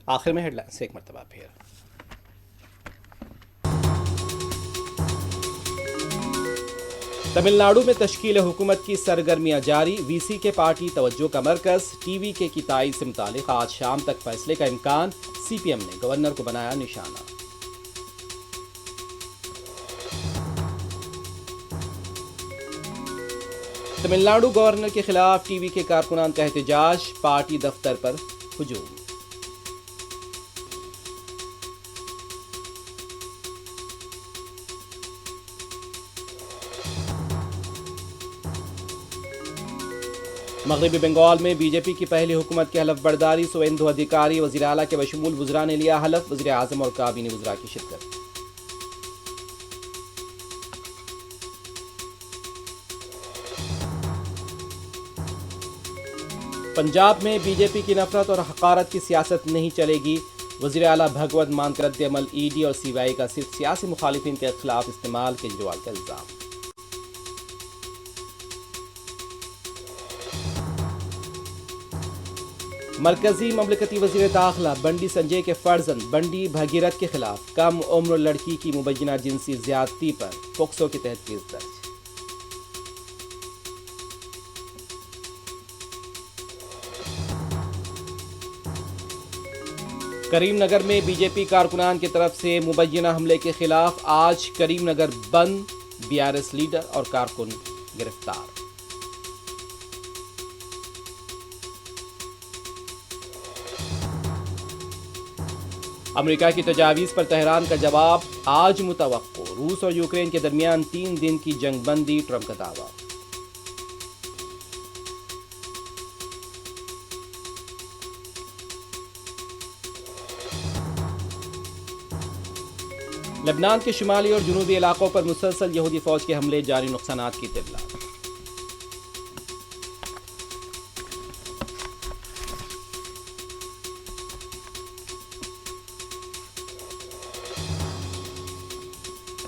आखिर में हेडलाइंस एक मरतबा फिर। तमिलनाडु में तश्कील हुकूमत की सरगर्मियां जारी, वीसी के पार्टी तवज्जो का मरकज, टीवी के किताई से मुतालिक आज शाम तक फैसले का इम्कान, सीपीएम ने गवर्नर को बनाया निशाना। तमिलनाडु गवर्नर के खिलाफ टीवी के कारकुनान का एहतजाज, पार्टी दफ्तर पर हुजूम। मगरबी बंगाल में बीजेपी की पहली हुकूमत की हलफ बर्दारी, सुवेंदु अधिकारी वज़ीर आला के बशमूल वज़रा ने लिया हलफ, वज़ीर आज़म और काबीना वज़रा की शिरकत। पंजाब में बीजेपी की नफरत और हकारत की सियासत नहीं चलेगी, वज़ीर आला भगवत मान का रद्द-ए-अमल, ईडी और सीबीआई का सिर्फ सियासी मुखालिफिन के खिलाफ इस्तेमाल, केजरीवाल का इल्जाम। मरकजी ममलकती वज़ीर दाखिला बंडी संजय के फर्जंद बंडी भगीरथ के खिलाफ कम उम्र लड़की की मुबैना जिनसी ज्यादती पर पोक्सो के तहत केस दर्ज। करीमनगर में बीजेपी कारकुनान की तरफ से मुबैना हमले के खिलाफ आज करीमनगर बंद, बीआरएस लीडर और कारकुन गिरफ्तार। अमेरिका की तजावीज़ पर तेहरान का जवाब आज मुतवक्को, रूस और यूक्रेन के दरमियान 3 दिन की जंगबंदी, ट्रंप का दावा। लेबनान के शुमाली और जनूबी इलाकों पर मुसलसल यहूदी फौज के हमले जारी, नुकसानात की इत्तला।